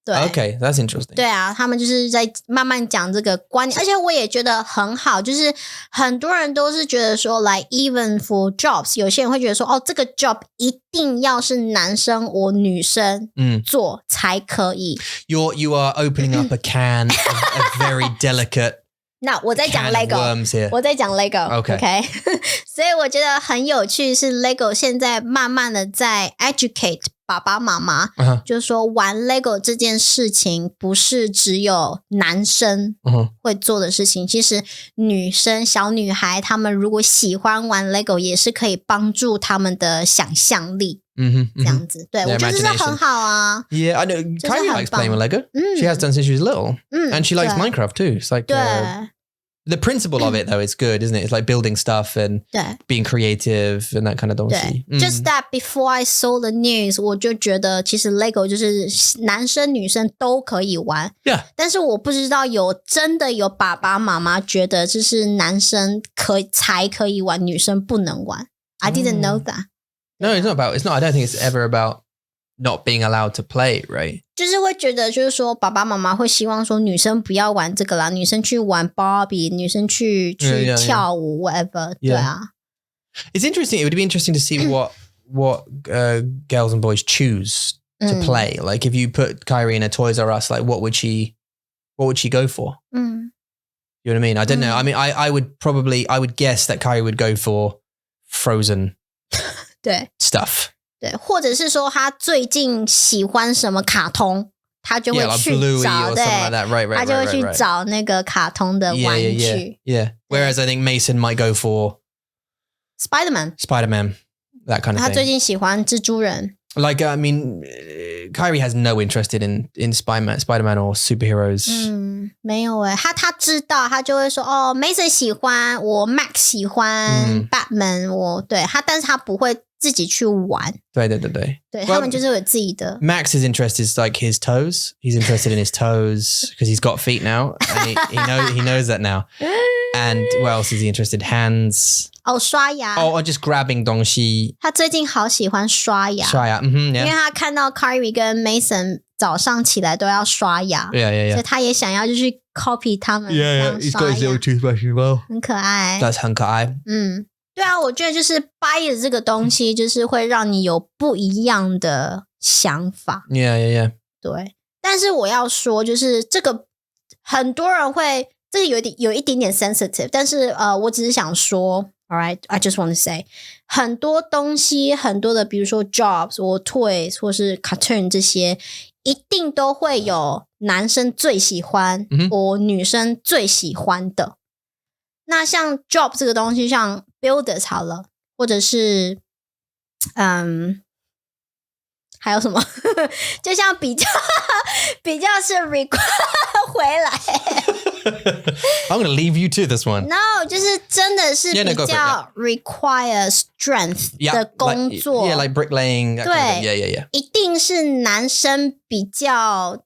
对 Okay, that's interesting. 对啊，他们就是在慢慢讲这个观念，而且我也觉得很好，就是很多人都是觉得说 like even for jobs， 有些人会觉得说这个 job 一定要是男生或女生做才可以。You are opening up a can of very delicate 那我在讲 Lego， 我在讲 Lego，OK， 所以我觉得很有趣是 Lego 现在慢慢的在 educate 爸爸妈妈，就是说玩 Lego 这件事情不是只有男生会做的事情，其实女生小女孩她们如果喜欢玩 Lego 也是可以帮助他们的想象力。这样子，对，我觉得这是很好啊。Yeah, I know. Kylie likes playing with Lego. She has done since she was little, and she likes Minecraft too. It's like, The principle of it though is good, isn't it? It's like building stuff and being creative and that kind of 东西。Just that before I saw the news, 我就觉得其实 Lego 就是男生女生都可以玩。Yeah. 但是我不知道真的有爸爸妈妈觉得这是男生才可以玩，女生不能玩。I didn't know that. No, it's not. I don't think it's ever about not being allowed to play, right? 就是会觉得就是说爸爸妈妈会希望说女生不要玩这个啦，女生去玩 Barbie， 女生去跳舞 whatever， 对啊。It's interesting. It would be interesting to see what girls and boys choose to play. Like if you put Kyrie in a Toys R Us, like what would she go for? You know what I mean? I don't know. I mean, I would guess that Kyrie would go for Frozen 对 stuff. 对，或者是说他最近喜欢什么卡通，他就会去找，对，他就会去找那个卡通的玩具。Yeah. Whereas I think Mason might go for Spider-Man, that kind of thing. 他最近喜欢蜘蛛人。Like, I mean, Kyrie has no interest in Spider-Man or superheroes. 没有耶，他知道，他就会说哦 ，Mason 喜欢，我 Max 喜欢 Batman， 但是他不会自己去玩。对，他们就是有自己的。Max's interest is like his toes. He's interested in his toes because he's got feet now, and he knows that now. And what else is he interested? Hands. 刷牙。or just grabbing 东西。他最近好喜欢刷牙。yeah. 因为他看到 Kyrie 跟 Mason 早上起来都要刷牙。Yeah. 所以他也想要就去 copy 他们。Yeah, he's got his little toothbrush as well. 很可爱。That's 很可爱。对啊，我觉得就是 bias 这个东西，就是会让你有不一样的想法。Yeah. 对，但是我要说，就是这个很多人会，这个有一点点 sensitive， 但是我只是想说 ，all right, I just want to say， 很多东西，很多的，比如说 jobs 或 toys 或是 cartoon 这些，一定都会有男生最喜欢，或女生最喜欢的。那像 job 这个东西，像 builders 好了，或者是还有什么？就像比较是 require 回来。I'm going to leave you to this one. No， 就是真的是比较 require strength 的工作。like bricklaying. 对 ，yeah. 一定是男生比较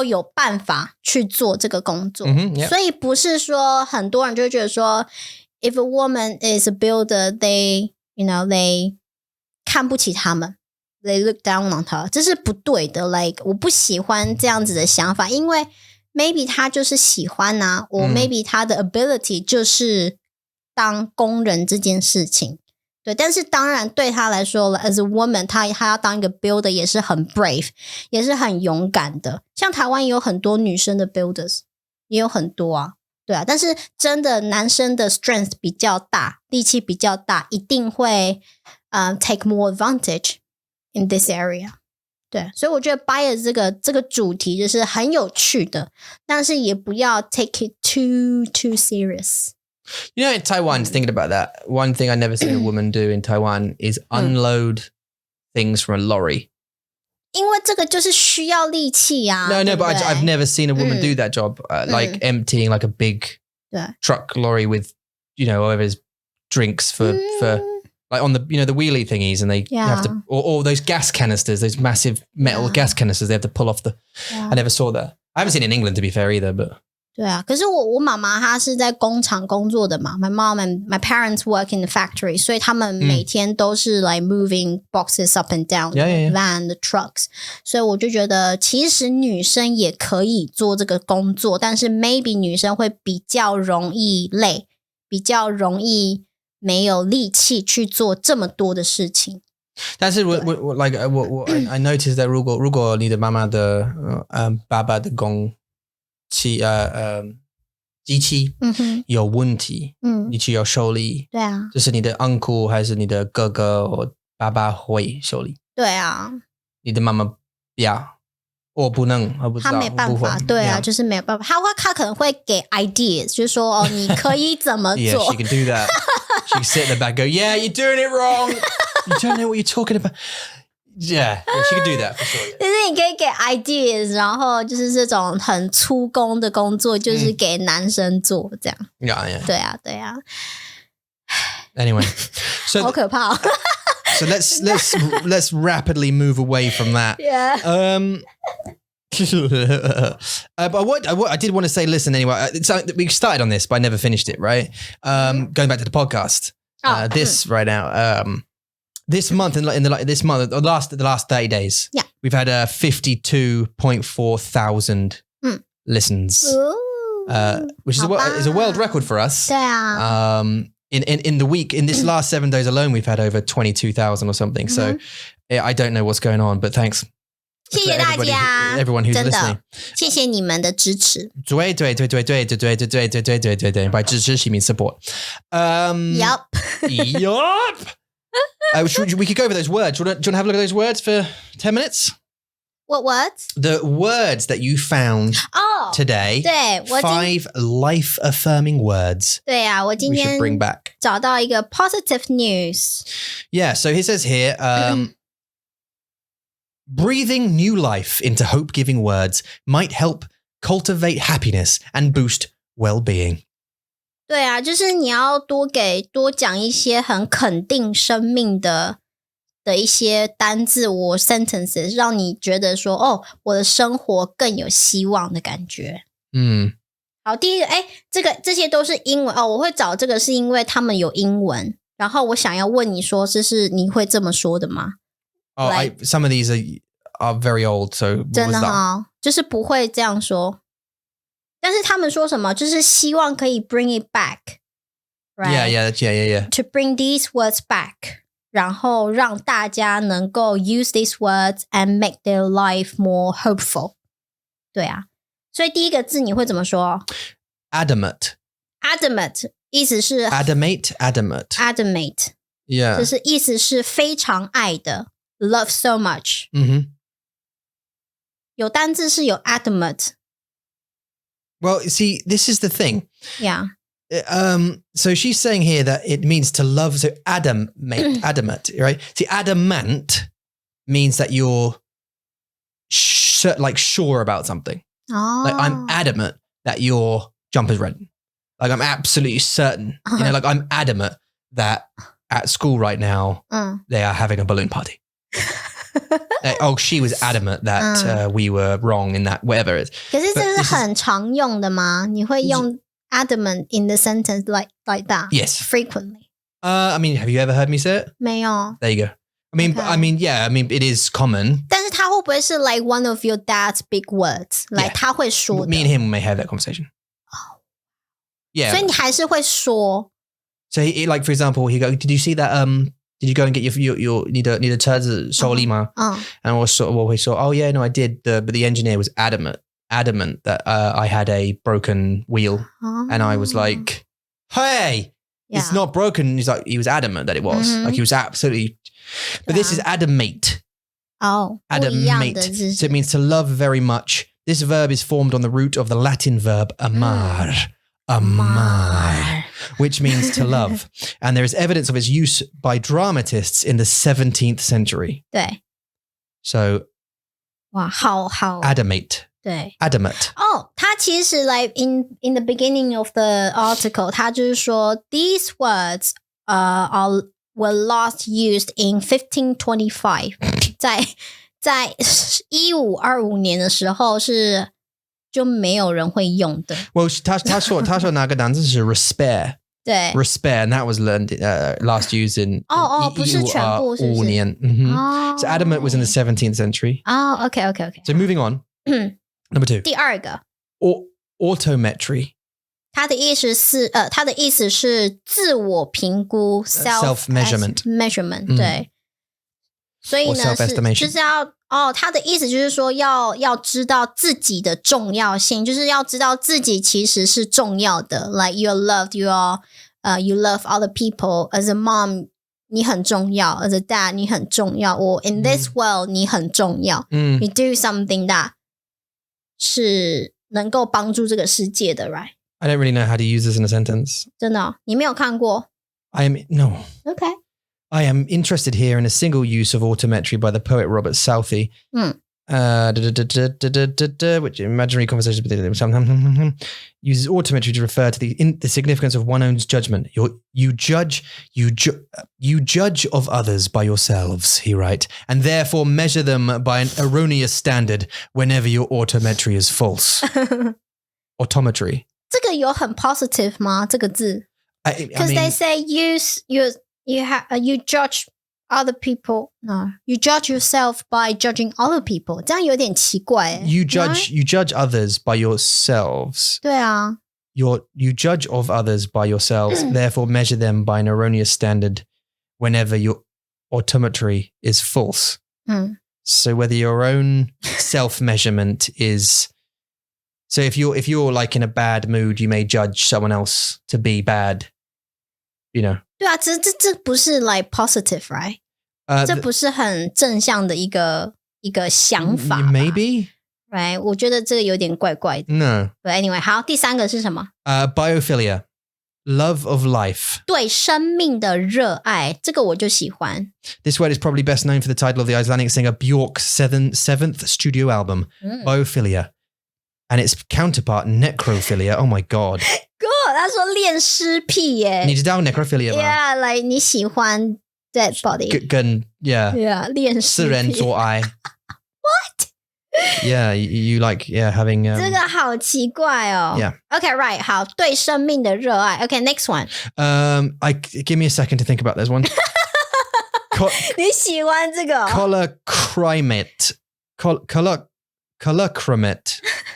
有办法去做这个工作。所以不是说很多人就会觉得说 if a woman is a builder, they 看不起他们。They look down on her， 这是不对的。Like 我不喜欢这样子的想法，因为 maybe 他就是喜欢啊，或 maybe 他的 ability 就是当工人这件事情。对，但是当然对他来说 as a woman， 他要当一个 builder 也是很 brave， 也是很勇敢的。像台湾也有很多女生的 builders， 也有很多啊。对啊，但是真的男生的 strength 比较大，力气比较大，一定会take more advantage。In this area， 对，所以我觉得 bias 这个主题就是很有趣的，但是也不要 take it too serious. You know, in Taiwan, thinking about that, one thing I never seen a woman do in Taiwan is unload things from a lorry. 因为这个就是需要力气啊。No, but I've never seen a woman do that job, like emptying like a big truck lorry with, whatever's drinks for. Like on the the wheelie thingies, and they have to, or those gas canisters, those massive metal gas canisters, they have to pull off the. I never saw that. I haven't seen it in England to be fair either, but. 对啊，可是我妈妈她是在工厂工作的嘛。My mom and my parents work in the factory， 所以他们每天都是 like moving boxes up and down the van, the trucks。所以我就觉得，其实女生也可以做这个工作，但是 maybe 女生会比较容易累，比较容易。没有力气去做这么多的事情。但是我 I noticed that 如果你的妈妈的爸爸的机器有问题，你去要修理。对啊，就是你的 uncle 还是你的哥哥或爸爸会修理。对啊，你的妈妈不要。我不能，我不知道，他没办法，对啊，就是没有办法。他可能会给 ideas， 就是说你可以怎么做。Yeah, she can do that. She can sit in the back, go, yeah, you're doing it wrong. You don't know what you're talking about. Yeah, she could do that for sure. 就是你可以给 ideas， 然后就是这种很粗工的工作，就是给男生做这样。Yeah. 对啊，对啊。Anyway, so 好可怕哦。So let's rapidly move away from that. Yeah. But what I did want to say, listen, anyway, so we started on this, but I never finished it, right? Going back to the podcast, this right now, this month the last 30 days, yeah, we've had 52.4 thousand listens, which is a world record for us. 对啊。In the week, in this last 7 days alone, we've had over 22,000 or something. So I don't know what's going on, but thanks. 谢谢大家 everyone who's 真的 listening. 谢谢你们的支持。对，by 支持 she means support. Yup. We could go over those words. Do you want to have a look at those words for 10 minutes? What words? The words that you found today. 对，我 5 life-affirming words. 对啊，我今 we 天 should bring back. 找到一个 positive news. Yeah, so he says here, breathing new life into hope-giving words might help cultivate happiness and boost well-being. 对啊，就是你要多讲一些很肯定生命的一些单字或 sentences， 让你觉得说，哦，我的生活更有希望的感觉。好，第一个，这些都是英文哦。我会找这个是因为他们有英文，然后我想要问你说，这是你会这么说的吗？ Some of these are very old, so what 真的 was that? 哦，就是不会这样说。但是他们说什么？就是希望可以 bring it back, right? Yeah. To bring these words back. 然后让大家能够 use these words and make their life more hopeful. 对啊，所以第一个字你会怎么说？ Adamant. Adamant 意思是 Adamate. Yeah. 就是意思是非常爱的 love so much. 有单字是有 adamant. Well, see, this is the thing. Yeah. So she's saying here that it means to love. So adamant, right? See, adamant means that you're sure about something. Like I'm adamant that your jumper's red. Like I'm absolutely certain. Like I'm adamant that at school right now they are having a balloon party. She was adamant that we were wrong in that whatever it is. 可是这是很常用的吗？你会用 adamant in the sentence like that? Yes. Frequently. I mean, have you ever heard me say it? 没有。 There you go. I mean, it is common. 但是它会不会是 like one of your dad's big words? Like 他会说的。 Me and him may have that conversation. Yeah. 所以你还是会说。 So he, like for example, he go, did you see that? Did you go and get your 你的车子修理吗? And we saw, oh yeah, no, I did. But the engineer was adamant that I had a broken wheel, and I was like, hey, it's not broken. He was adamant that it was. Like he was absolutely. But this is adamate. Adamate. So it means to love very much. This verb is formed on the root of the Latin verb amar. Amar, which means to love. And there is evidence of its use by dramatists in the 17th century. 对。 So, 哇，好。 adamate. 对。 Adamant. 它其实 like in the beginning of the article, 它就是说 these words were last used in 1525. 在1525年的时候是就没有人会用的。 Well, 他说那个单词是 respair. 对 Respair, and that was learned last used in 不是全部是不是？ 5年. So adamant was in the 17th century. OK. So moving on. Number 2. 第二个 autometry. 它的意思是自我评估 self measurement 对。所以呢就是要他的意思就是说要知道自己的重要性，就是要知道自己其实是重要的 like you're loved, you love other people. As a mom 你很重要， as a dad 你很重要， or in this world 你很重要。You do something that 是能够帮助这个世界的 right? I don't really know how to use this in a sentence. 真的你没有看过？ No. Okay. I am interested here in a single use of autometry by the poet Robert Southey. Which imaginary conversations uses autometry to refer to the significance of one's own judgment. You judge of others by yourselves, he writes, and therefore measure them by an erroneous standard whenever your autometry is false. Autometry. 这个有很 positive 吗？这个字 Because they say you judge other people. No, you judge yourself by judging other people. 这样有点奇怪。You judge others by yourselves. 对啊。You judge of others by yourselves, therefore measure them by an erroneous standard whenever your autometry is false. So whether your own self-measurement is... So if you're like in a bad mood, you may judge someone else to be bad, you know. 对啊，这不是 like positive, right? 这不是很正向的一个想法吧。Maybe. Right? 我觉得这个有点怪怪的。No. But anyway, 好，第三个是什么？Biophilia, love of life. 对生命的热爱，这个我就喜欢。This word is probably best known for the title of the Icelandic singer Björk's seventh studio album, Biophilia. And its counterpart, necrophilia. Oh my God. God, 他说恋尸癖耶。你知道 necrophilia 吗？ Yeah, like 你喜欢 dead body. 跟 Yeah, 恋尸癖。世人做爱。What? Yeah, you like having. 这个好奇怪哦。Yeah. Okay, right. 好，对生命的熱愛。Okay, next one. Give me a second to think about this one. 你喜歡這個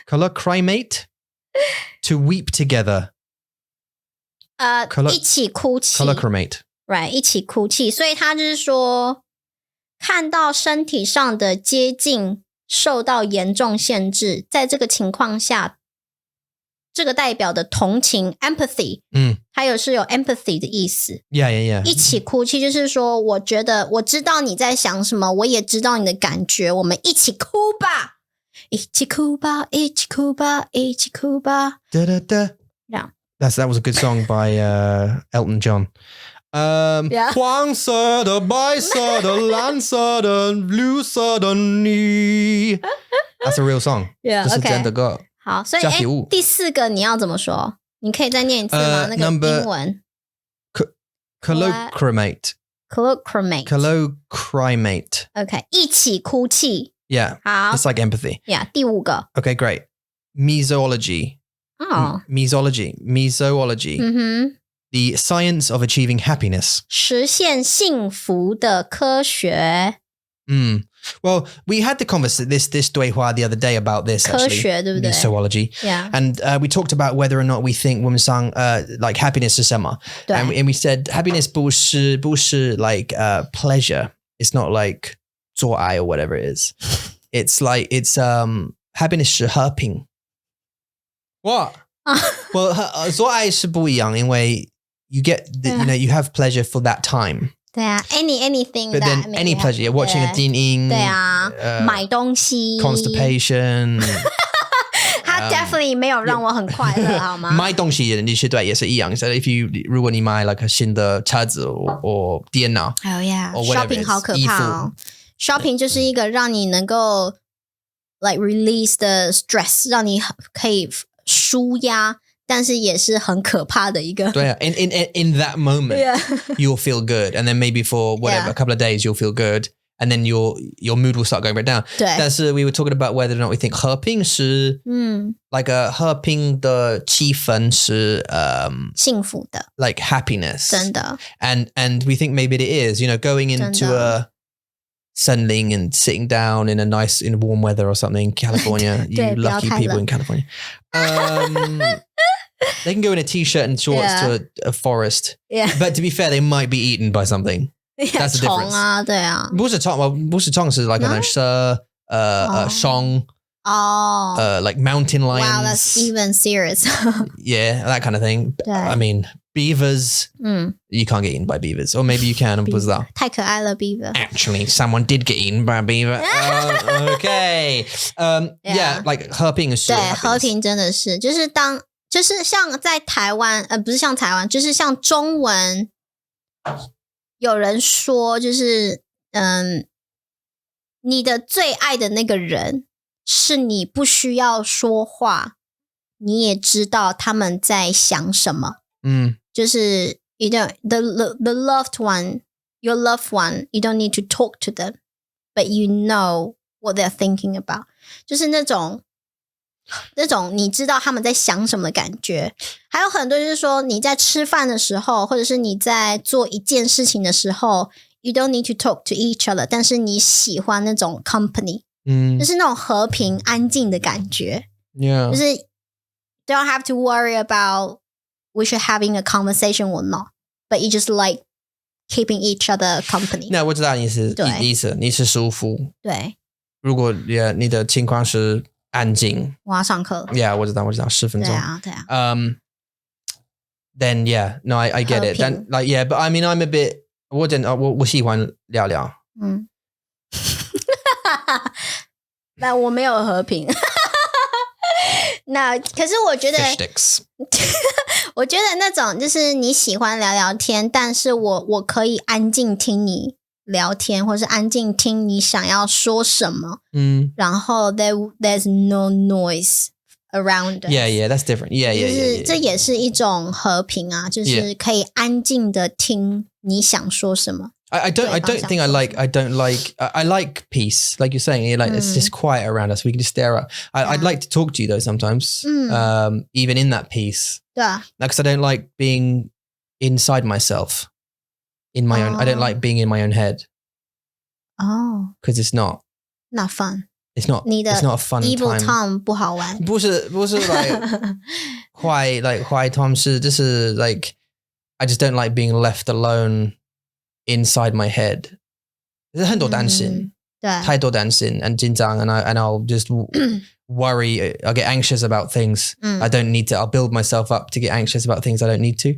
Colocrimate to weep together. 一起哭泣 Colocrimate. Right, 一起哭泣。所以他就是說看到身體上的接近受到嚴重限制，在這個情況下，這個代表的同情 empathy， 它是有 empathy 的意思。Yeah. 一起哭泣就是說，我覺得我知道你在想什麼，我也知道你的感覺，我們一起哭吧。一起哭吧，一起哭吧，一起哭吧。Yeah. That was a good song by Elton John. 黃色的、白色的、藍色的、綠色的你。That's a real song. Yeah, 這是真的歌。好，所以第四個你要怎麼說？你可以再念一次嗎？那個英文。Colocrimate. Okay, 一起哭泣。Yeah, 好 it's like empathy. Yeah, 第五個。Okay, great. Mesoology. Mesoology. The science of achieving happiness. 實現幸福的科學。Well, we had this 對話 the other day about this, actually. 科學，對不對？ Mesoology. Yeah. And we talked about whether or not we think 我們上 like happiness 是什麼。And we said happiness 不是 like pleasure. It's not like 做愛 or whatever it is. It's happiness 是和平。What? Well, 做愛是不一樣，因為 you get you have pleasure for that time. 對啊 anything but that then any pleasure, you're watching a 電影，對啊，買東西 constipation 它 definitely 沒有讓我很快樂好嗎？買東西你是對也是一樣 so如果你買 like 新的車子或電腦 Oh yeah, or whatever shopping 好可怕哦 Shopping 就是一個讓你能夠 like release the stress 讓你可以舒壓但是也是很可怕的一個對啊 in that moment you'll feel good and then maybe for whatever a couple of days you'll feel good and then your mood will start going back down 對但是 we were talking about whether or not we think 和平是like a 和平的氣氛是幸福的 like happiness 真的 and we think maybe it is going into a sunning and sitting down in warm weather or something California you lucky people in California they can go in a t-shirt and shorts to a forest but to be fair they might be eaten by something that's the difference 蟲啊对啊不是蟲是 like 蛇熊like mountain lions wow that's even serious yeah that kind of thing I mean beavers you can't get eaten by beavers or maybe you can 不知道太可愛了 beaver actually someone did get eaten by a beaver okay yeah like 和平是对和平真的是就是像在台灣不是像台灣就是像中文有人说就是你的最爱的那个人是你不需要说话你也知道他们在想什么就是you don't, the loved one your loved one you don't need to talk to them but you know what they're thinking about 就是那种你知道他们在想什么的感觉还有很多就是说你在吃饭的时候或者是你在做一件事情的时候You don't need to talk to each other 但是你喜欢那种 company 就是那种和平安静的感觉 Yeah 就是 don't have to worry about which you're having a conversation or not but you just like keeping each other company 那我知道你是舒服对如果你的情况是安静我要上课了 Yeah 我知道10分钟对啊then yeah no I get it then like yeah but I mean I'm a bit我喜欢聊聊但我没有和平那可是我觉得 Fishsticks 我觉得那种就是你喜欢聊聊天但是我可以安静听你聊天或是安静听你想要说什么然后 there's no noise around us. Yeah, that's different. Yeah. 这也是一种和平啊，就是可以安静的听你想说什么。I like peace, like you're saying. It's just quiet around us. We can just stare up. I'd like to talk to you though sometimes, even in that peace. 对啊 Because I don't like being inside myself, in my own. I don't like being in my own head. Oh, because it's not fun.It's not a fun evil time. Tom 不好玩。不是 like 坏 Tom 是就是 like I just don't like being left alone inside my head. 很多担心，太多担心 and 紧张 and I'll just worry. I'll get anxious about things. I don't need to. I'll build myself up to get anxious about things I don't need to.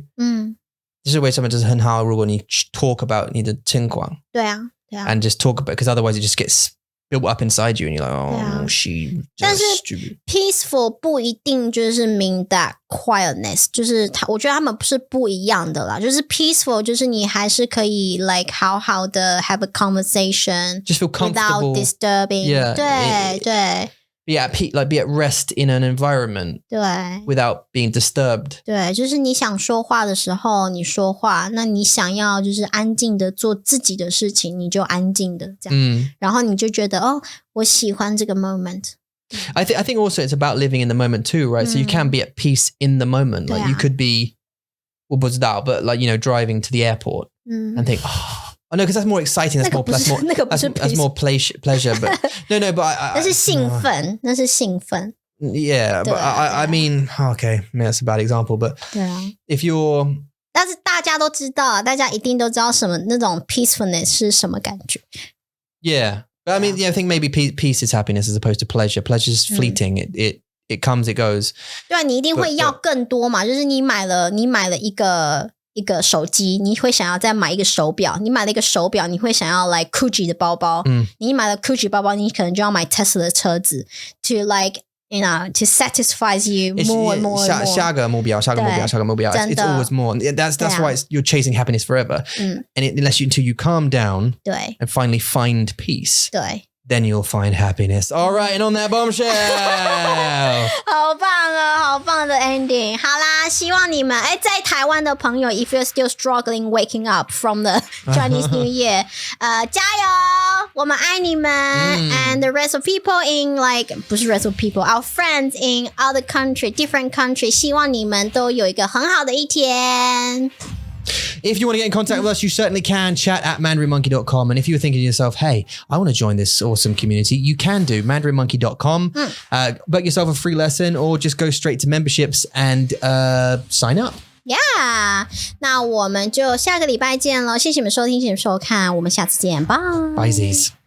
这是为什么就是很好如果你 talk about 你的情况。对啊 and just talk about it because otherwise it just gets built up inside you and you're like, oh, she just stupid. Peaceful 不一定就是 mean that quietness 就是我觉得他们是不一样的啦就是 peaceful 就是你还是可以 like 好好的 have a conversation just feel comfortable without disturbing 对be at rest in an environment 对 without being disturbed 对就是你想说话的时候你说话那你想要就是安静的做自己的事情你就安静的这样然后你就觉得我喜欢这个 moment I think also it's about living in the moment too right so you can be at peace in the moment like you could be 我不知道 but like you know driving to the airport and think Oh no, because that's more exciting. That's more pleasure. But no. But 那是兴奋，那是兴奋。Yeah, but I mean, okay, maybe that's a bad example. But 对啊 if you're， 但是大家都知道，大家一定都知道什么那种 peacefulness 是什么感觉。Yeah, but I mean, I think maybe peace is happiness as opposed to pleasure. Pleasure is fleeting. It comes, it goes. 对啊，你一定会要更多嘛。就是你买了一个手机你会想要再买一个手表你买了一个手表你会想要 like Gucci 的包包你买了 Gucci 包包你可能就要买 Tesla 的车子 to like you know to satisfy you more and more 下个目標 it's always more that's why you're chasing happiness forever and unless until you calm down 对 and finally find peace 对then you'll find happiness. All right, and on that bombshell. 好棒哦，好棒的 ending。好啦，希望你们在台湾的朋友 if you're still struggling waking up from the Chinese New Year 加油我们爱你们 and the rest of people in like 不是 rest of people our friends in other country different country 希望你们都有一个很好的一天。If you want to get in contact with us, you certainly can. Chat at mandarinmonkey.com. And if you're thinking to yourself, hey, I want to join this awesome community, you can do. mandarinmonkey.com. Book yourself a free lesson or just go straight to memberships and sign up. Yeah. 那我们就下个礼拜见咯。谢谢你们收听，谢谢你们收看，我们下次见。Bye. Bye, Z's.